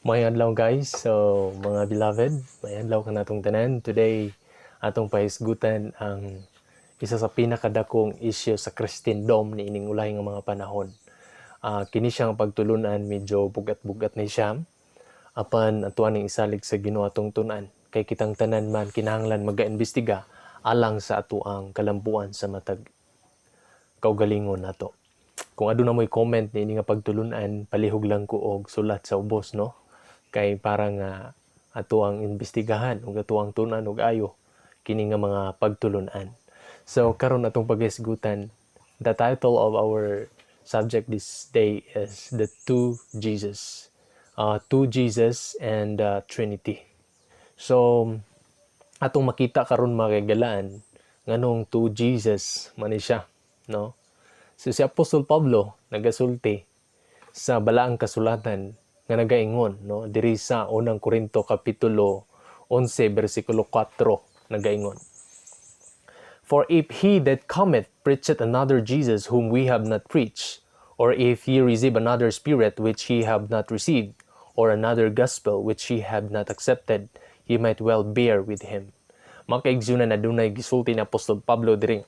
May adlaw guys, so mga beloved, may adlaw ka natong tanan. Today, atong pahisgutan ang isa sa pinakadakong issue sa Kristendom ni ining ulay nga mga panahon. Kini siyang pagtulunan, medyo bugat-bugat ni siya. Apan atuan ning isalig sa Ginoo atong tunan. Kay kitang tanan man kinahanglan maga-imbestiga alang sa atuang kalampuan sa matag kaugalingon nato. Kung aduna mo'y comment ni nga pagtulunan, palihog lang ko og sulat sa ubos, no? Kay parang ato ang imbestigahan ug ato ang tunan og ayo kini nga mga pagtulunan. So karon atong paghisgutan, the title of our subject this day is the two Jesus. Two Jesus and Trinity. So atong makita karon mga kagalaan nganong two Jesus man siya, no? So si Apostol Pablo nagasulti sa balaang kasulatan nga nagaingon, no, diri sa unang Korinto kapitulo 11 bersikulo 4 nagaingon, "For if he that cometh preacheth another Jesus whom we have not preached, or if ye receive another spirit which ye have not received, or another gospel which ye have not accepted, ye might well bear with him." Mga kaigsunan, adunay gisulti ni Apostol Pablo diri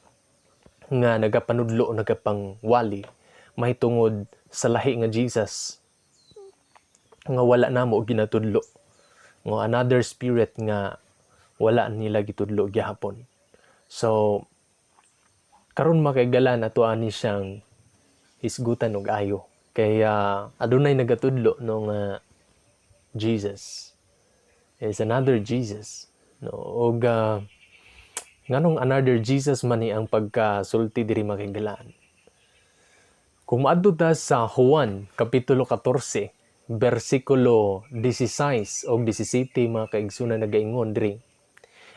nga nagapanudlo o nagapangwali mahitungod sa lahi nga Jesus nga wala na mo ginatudlo, nga another spirit nga wala nila gitudlo gihapon. So karon makaigalan ato ani siyang hisgutan og ayo, kaya adunay nagatudlo no nga Jesus is another Jesus, no? Og nganong another Jesus man ni ang pagkasulti diri makaigalan. Kung maadto ta sa Juan kapitulo 14 bersikulo 16 o 17 mga kaigsunan nagaingon diri,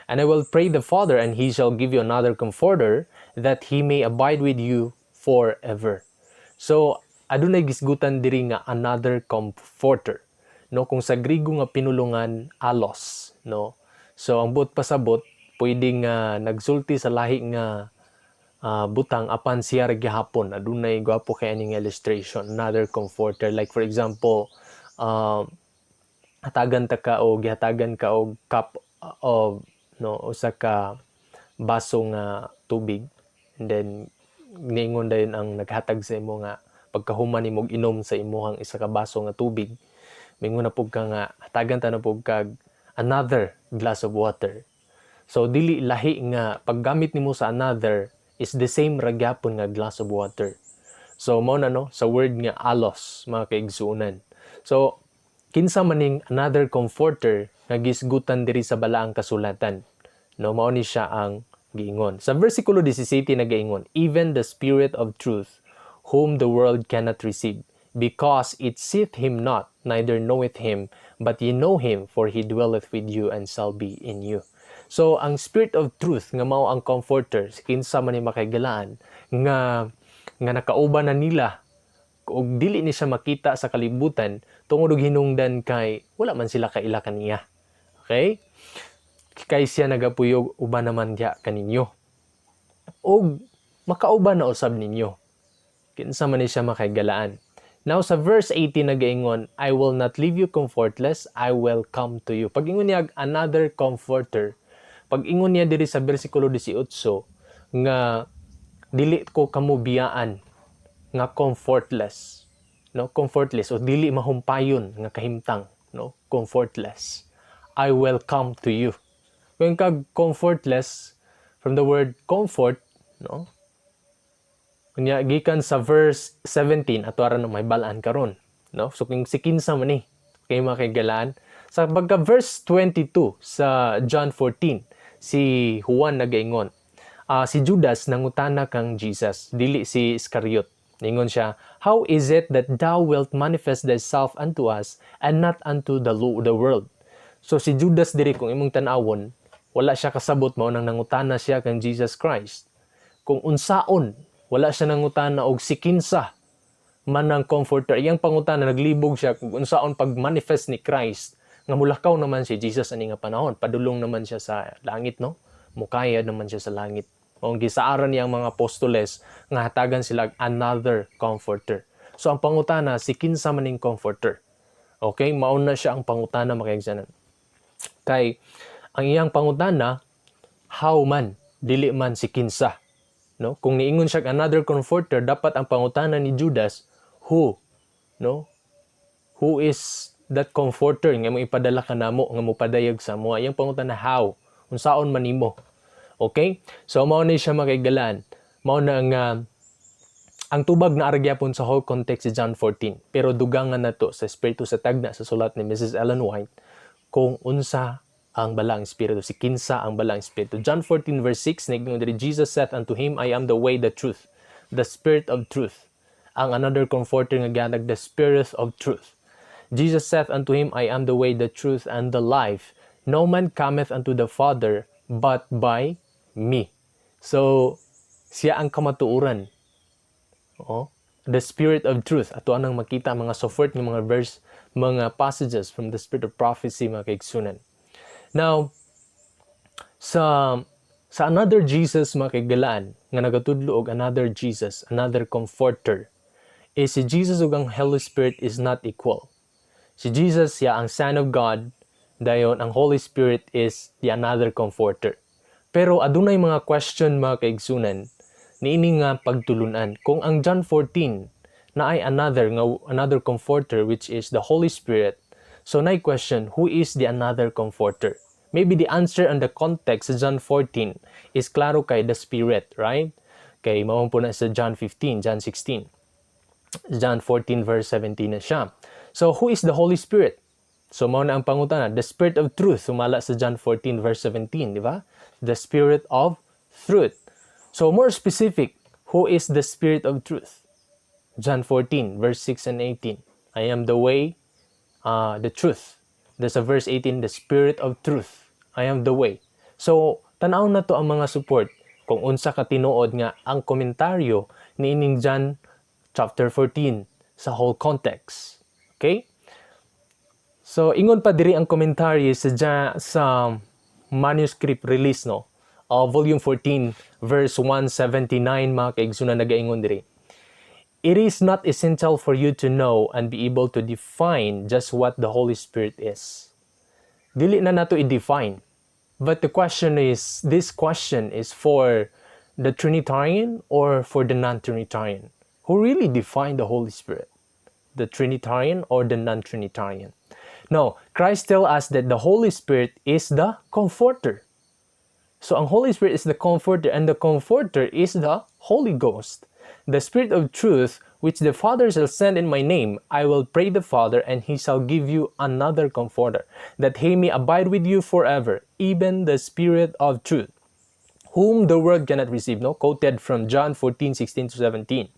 "And I will pray the Father, and He shall give you another Comforter, that He may abide with you forever." So adunay gisgutan diri nga another Comforter, no? Kung sa Griego nga pinulungan alos, no? So ang buot pasabot pwedeng nagsulti sa lahi nga butang apan siya ra gihapon. Adunay gwapo kay aning illustration, another Comforter. Like for example, hatagan ka og cup of, no, usa ka baso nga tubig, and then ningon dayon ang naghatag sa imo nga pagkahuman nimo inom sa imuhang isa ka baso nga tubig, mingon na pug ka nga hatagan ta na pug kag another glass of water. So dili lahi nga paggamit nimo sa another is the same ra gyapon nga glass of water. So mao na, no, sa word nga alos mga kaigsuonan. So kinsa maning another Comforter nga gisgutan diri sa balaang kasulatan, no, mao ni siya ang giingon sa bersikulo 17 nagaingon, "Even the Spirit of truth, whom the world cannot receive, because it seeth him not, neither knoweth him, but ye know him, for he dwelleth with you and shall be in you." So ang Spirit of truth nga mao ang Comforter, kinsa man ni makaigalaan nga nakauban na nila og dili ni siya makita sa kalibutan tungod og hinungdan kay wala man sila kaila kaniya. Okay? Kay siya nagapuyog uban naman diha kaninyo. Og makauban na usab ninyo. Kinsa man ni siya makaigalaan. Now sa verse 18 nagaingon, "I will not leave you comfortless, I will come to you." Pag ingon niya another Comforter, pag ingon niya diri sa bersikulo 18 nga dili ko kamo biyaan nga comfortless, no, comfortless o dili mahumpayon nga kahimtang, no, comfortless, "I will come to you." Kung kag comfortless from the word comfort, no, kunya gikan sa verse 17 ato ara may balaan karon, no? So kung si kinsa man ni kay makaigalaan sa pagka verse 22 sa John 14, si Juan nagaingon, si Judas nangutana kang Jesus, dili si Iscariot. Ningon siya, "How is it that thou wilt manifest thyself unto us and not unto the world?" So si Judas diri kung imong tan-awon, wala siya kasabot, mao nang nangutana siya kang Jesus Christ. Kung unsaon, wala siya nangutana og si kinsa man ang Comforter. Iyang pangutana naglibog siya kung unsaon pag-manifest ni Christ nga mulakaw naman si Jesus ani nga panahon, padulong naman siya sa langit, no? Mukayad naman siya sa langit. Mao gisaaran niyang mga apostoles nga hatagan sila another Comforter. So ang pangutana, si kinsa maning Comforter? Okay, mauna siya ang pangutana makaigsanan. Kay ang iyang pangutana, how man, dili man si kinsa. No? Kung niingon siya another comforter, dapat ang pangutana ni Judas, who? No? Who is that comforter nga mo ipadala kanamo nga mo padayag sa mo? Iyang pangutana, how? Unsaon man nimo? Okay? So mao ni siya makaigalaan. Mao na ang tubag na aragyapon sa whole context si John 14. Pero dugangan na to sa Espiritu sa tagna sa sulat ni Mrs. Ellen White kung unsa ang balang Espiritu, si kinsa ang balang Espiritu. John 14 verse 6, naging diri, Jesus said unto him, I am the way, the truth, the Spirit of truth. Ang another comforter nga gihatag, the Spirit of truth. Jesus saith unto him, I am the way, the truth, and the life. No man cometh unto the Father but by me. So, siya ang kamatuuran. The Spirit of Truth. Ato anang makita mga support ng mga verse, mga passages from the Spirit of Prophecy, mga kaigsunan. Now, sa another Jesus, mga kaigalaan, nga nagatudlo og another Jesus, another comforter, is si Jesus ug ang Holy Spirit is not equal. Si Jesus, siya ang Son of God, dayon ang Holy Spirit is the another comforter. Pero adunay mga question, mga kaigsunan, niini nga pagtulunan. Kung ang John 14 na ay another comforter, which is the Holy Spirit, so na question, who is the another comforter? Maybe the answer on the context sa John 14 is klaro kay the Spirit, right? Kay mao po na sa John 15, John 16. John 14 verse 17 na siya. So who is the Holy Spirit? So mao na ang pangutana, the Spirit of Truth, sumala sa John 14 verse 17, di ba? The Spirit of Truth. So more specific, who is the Spirit of Truth? John 14 verse 6 and 18. I am the way, the truth. There's a verse 18, the Spirit of Truth. I am the way. So tanaw na to ang mga support kung unsa ka tinuod nga ang komentaryo ni ining John chapter 14 sa whole context. Okay? So ingon pa diri ang komentaryo sa manuscript release, no? Volume 14 verse 179, mga kaigsunan, nagaingon diri. It is not essential for you to know and be able to define just what the Holy Spirit is. Dili na nato i-define. But the question is, this question is for the Trinitarian or for the non-Trinitarian? Who really define the Holy Spirit? The Trinitarian or the non-Trinitarian? No, Christ tells us that the Holy Spirit is the Comforter. So ang Holy Spirit is the Comforter, and the Comforter is the Holy Ghost. The Spirit of Truth, which the Father shall send in my name, I will pray the Father, and he shall give you another Comforter, that he may abide with you forever, even the Spirit of Truth, whom the world cannot receive. No? Quoted from John 14:16-17.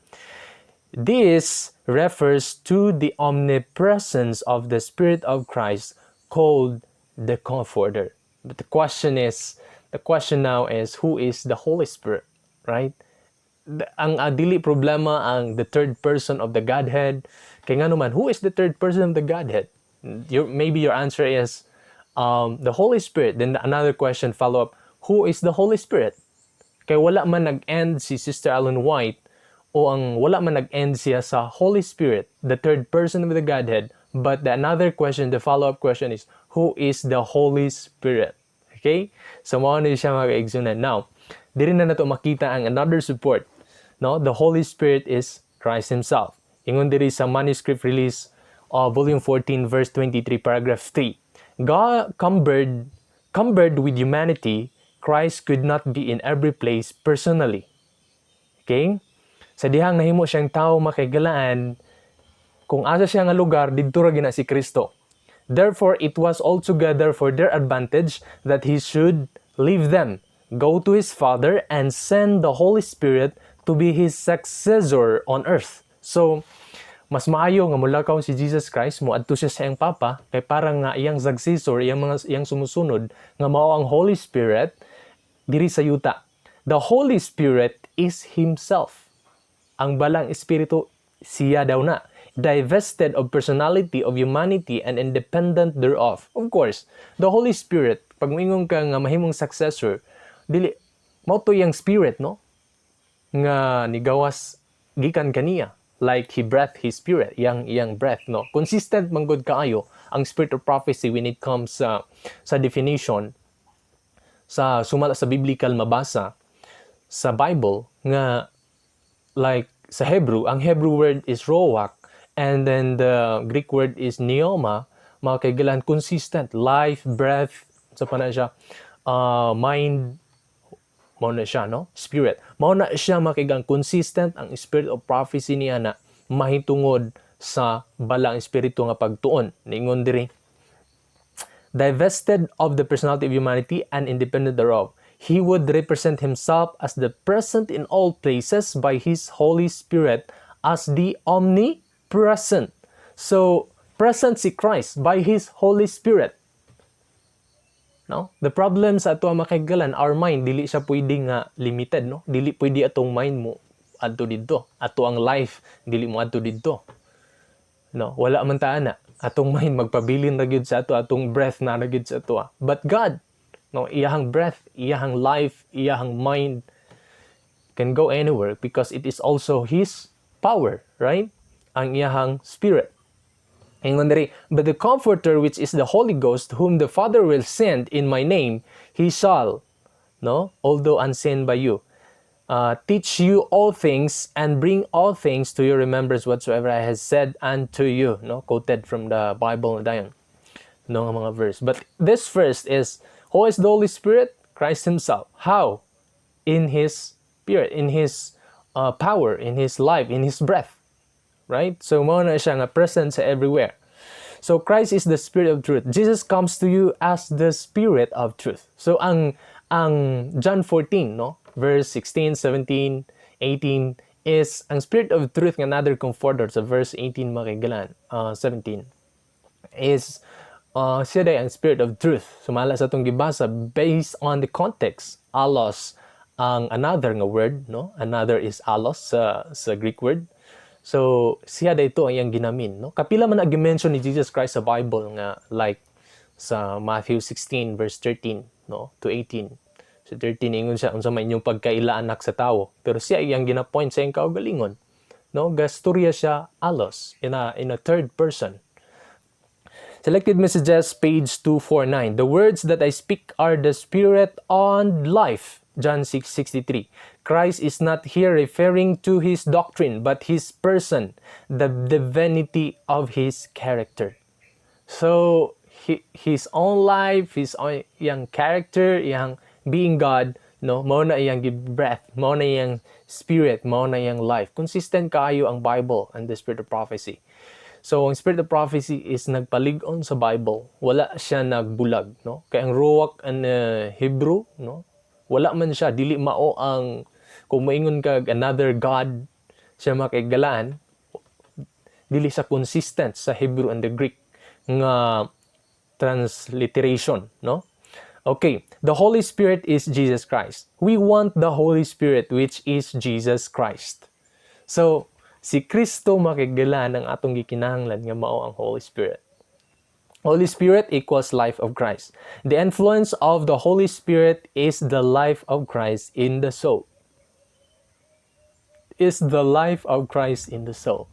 This refers to the omnipresence of the Spirit of Christ, called the Comforter. But the question now is, who is the Holy Spirit, right? Ang dili problema ang the third person of the Godhead. Kaya nga naman, who is the third person of the Godhead? Maybe your answer is the Holy Spirit. Then another question follow up, who is the Holy Spirit? Kaya wala man nag-end si Sister Ellen White o wala man nag-end siya sa Holy Spirit, the third person of the Godhead. But the follow-up question is, who is the Holy Spirit? Okay? So, mao na siya mga kaigsunan. Now, diri na nato makita ang another support. No? The Holy Spirit is Christ Himself. Ingon diri sa manuscript release of volume 14, verse 23, paragraph 3. God cumbered with humanity, Christ could not be in every place personally. Okay? Sa dihang nahimo siyang tao makaigalaan, kung asa siya nga lugar, didto ra gina si Kristo. Therefore, it was altogether for their advantage that He should leave them, go to His Father, and send the Holy Spirit to be His successor on earth. So, mas maayo nga mulakaw si Jesus Christ, moadto siya sa iyang Papa, kay parang nga iyang successor, iyang sumusunod, nga mao ang Holy Spirit, diri sa yuta. The Holy Spirit is Himself. Ang balang Espiritu, siya daw na, divested of personality, of humanity, and independent thereof. Of course, the Holy Spirit, pag moingon ka nga mahimong successor, dili mao to yang spirit, no? Nga nigawas gikan kaniya. like he breath his spirit, yang breath, no? Consistent man gud kaayo ang spirit of prophecy when it comes sa definition sa sumala sa biblical mabasa sa Bible nga like sa Hebrew, ang Hebrew word is roach and then the Greek word is pneuma, mga kaigalan consistent, life, breath, sa pa na siya, mind, mao na siya, no? Spirit. Mao na siya makigang consistent ang spirit of prophecy niya na mahitungod sa balang espiritu nga pagtuon. Ningon diri, divested of the personality of humanity and independent thereof, he would represent himself as the present in all places by his Holy Spirit as the omnipresent. So, present si Christ by his Holy Spirit. No? The problem sa ato makaigalan, our mind, dili siya pwede nga limited, no? Dili pwede atong mind mo adto didto. Ato ang life, dili mo adto didto. No, wala man ta ana. Atong mind magpabilin ra gyud sa ato, atong breath na ra gyud sa ato. But God, no, iyahang breath, iyahang life, iyahang mind can go anywhere because it is also his power, right? Ang iyahang spirit. Ingon diri, but the comforter which is the Holy Ghost whom the Father will send in my name, he shall, no, although unseen by you, teach you all things and bring all things to your remembrance whatsoever I have said unto you. No, quoted from the Bible na dayon. No, nga mga verse. But this first is, who is the Holy Spirit? Christ himself. How? In his spirit, in his power, in his life, in his breath. Right? So mao na siya nga present sa everywhere. So Christ is the Spirit of truth. Jesus comes to you as the Spirit of truth. So ang John 14, no? Verse 16, 17, 18 is ang Spirit of truth nga another comforter sa verse 18 makigalan, 17 is siya day ang Spirit of truth. Sumala sa atong gibasa based on the context. Allos ang another nga word, no? Another is allos sa Greek word. So siya day ito ang iyang ginamin, no? Kapila man agi-mention ni Jesus Christ sa Bible nga like sa Matthew 16 verse 13, no, to 18. So 13 ingon siya unsa may inyong pagkaila anak sa tawo. Pero siya iyang gina-point sa iyang kaugalingon, no? Gastorya siya allos in a third person. Selected Messages, page 249. The words that I speak are the spirit and life. John 6:63. Christ is not here referring to his doctrine, but his person, the divinity of his character. So, his own life, his own iyang character, iyang being God, no, mao na iyang breath, mao na iyang spirit, mao na iyang life. Consistent kaayo ang Bible and the spirit of prophecy. So, ang spirit of prophecy is nagpalig-on sa Bible. Wala siya nagbulag, no? Kaya ang Ruach and Hebrew, no? Wala man siya, dili mao ang kung maingon ka another God siya makaigalaan, dili siya consistent sa Hebrew and the Greek nga transliteration, no? Okay, the Holy Spirit is Jesus Christ. We want the Holy Spirit which is Jesus Christ. So, si Kristo makigala ng atong gikinahanglan nga mao ang Holy Spirit. Holy Spirit equals life of Christ. The influence of the Holy Spirit is the life of Christ in the soul. Is the life of Christ in the soul.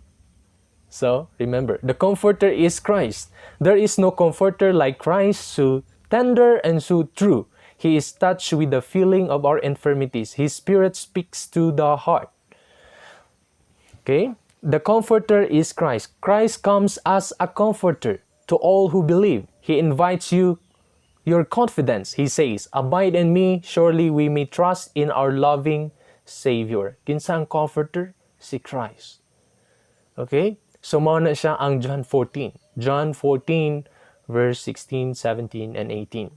So, remember, the Comforter is Christ. There is no Comforter like Christ, so tender and so true. He is touched with the feeling of our infirmities. His Spirit speaks to the heart. Okay? The Comforter is Christ. Christ comes as a comforter to all who believe. He invites you, your confidence. He says, abide in me, surely we may trust in our loving Savior. Kinsa ang comforter? Si Christ. Okay? So, mao na siya ang John 14. John 14, verse 16, 17, and 18.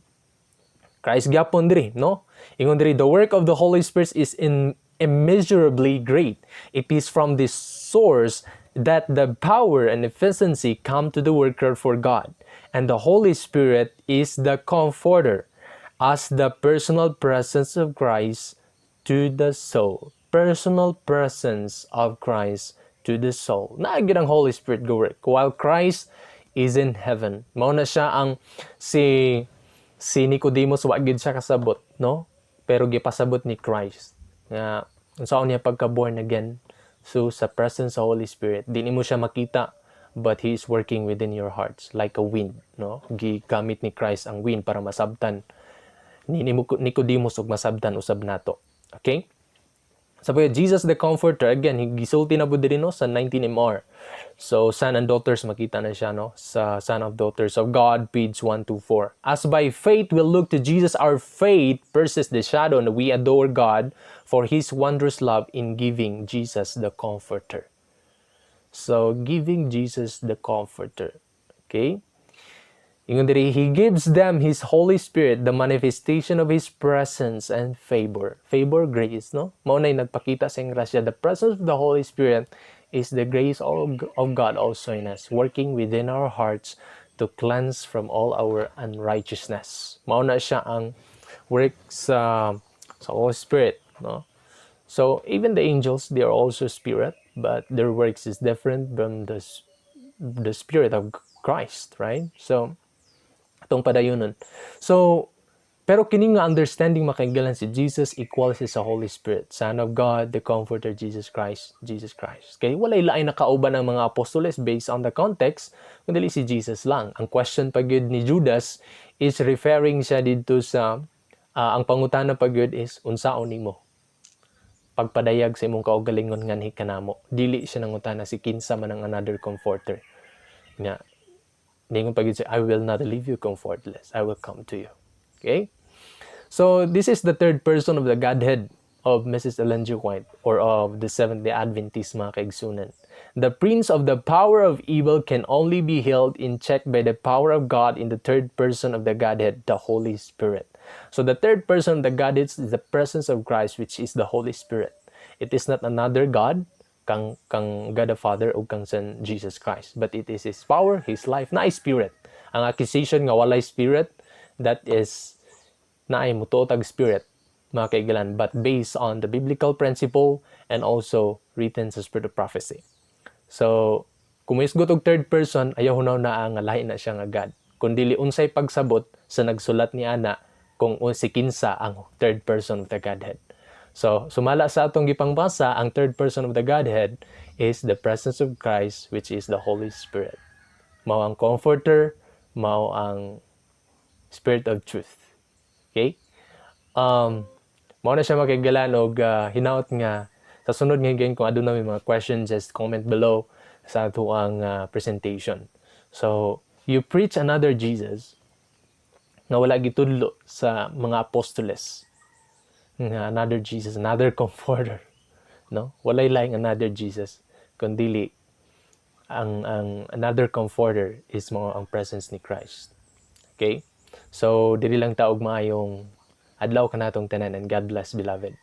Christ gyapon diri, no? Ingon diri, the work of the Holy Spirit is immeasurably great. It is from this source that the power and efficiency come to the worker for God. And the Holy Spirit is the comforter as the personal presence of Christ to the soul. Personal presence of Christ to the soul. Naagid ang Holy Spirit go work while Christ is in heaven. Mao na siya ang si Nicodemus wa gid siya kasabot, no? Pero gipasabot ni Christ nga unsaon niya pagka born again, So sa presence sa Holy Spirit, di mo siya makita, but He is working within your hearts like a wind, no? Gigamit ni Christ ang wind para masabtan ni Nicodemus ug masabtan usab nato. Okay? Sabi Jesus the Comforter, again, gisulti na po din no, sa 19 MR. So, son and daughters, makita na siya no, sa son of daughters of God, page 124. As by faith we look to Jesus, our faith versus the shadow, and we adore God for His wondrous love in giving Jesus the Comforter. So, giving Jesus the Comforter. Okay? Ingon diri, He gives them His Holy Spirit, the manifestation of His presence and favor. Favor, grace, no? Mao nay nagpakita sa grasya. The presence of the Holy Spirit is the grace of God also in us, working within our hearts to cleanse from all our unrighteousness. Mao na siya ang work sa Holy Spirit, no? So, even the angels, they are also spirit, but their works is different from the Spirit of Christ, right? So, atong padayonon. So, pero kini nga understanding makaigalan si Jesus equals sa Holy Spirit, Son of God, the Comforter, Jesus Christ, Jesus Christ. Kaya walay lain nakauban ng mga apostoles based on the context, kundi si Jesus lang. Ang question pagod ni Judas is referring siya dito sa, ang pangutana pagod is, unsaon nimo? Pagpadayag sa imong kaugalingon nga ni kanamo. Dili siya nangutana si kinsa man ang another comforter. Nga, ningon pagid siya, I will not leave you comfortless. I will come to you. Okay? So, this is the third person of the Godhead of Mrs. Ellen G. White or of the Seventh-day Adventist mga kaigsunan. The prince of the power of evil can only be held in check by the power of God in the third person of the Godhead, the Holy Spirit. So, the third person of the Godhead is the presence of Christ, which is the Holy Spirit. It is not another God, kang God the Father o kang Son Jesus Christ. But it is His power, His life, na Spirit. Ang accusation nga walay Spirit, that is na ay mutotag Spirit, mga kaigalan, but based on the biblical principle and also written sa Spirit of Prophecy. So, kung isgot og third person, ayaw hunaw na ang lahi na siya nga God. Kundi unsay pagsabot sa nagsulat ni ana kung si kinsa ang third person of the Godhead. So, sumala sa atong gipangbasa, ang third person of the Godhead is the presence of Christ, which is the Holy Spirit. Mao ang comforter, mao ang Spirit of truth. Okay? Mao na siya makigalan og hinaut nga sa sunod nga higayon kung aduna may mga questions, just comment below sa ato ang presentation. So, you preach another Jesus nga wala gitudlo sa mga apostoles. Another Jesus, another comforter, no? Walay laing another Jesus, kundi ang another comforter is mo ang presence ni Christ. Okay? So, dili lang taog maayong adlaw kanatong tanan, and God bless, beloved.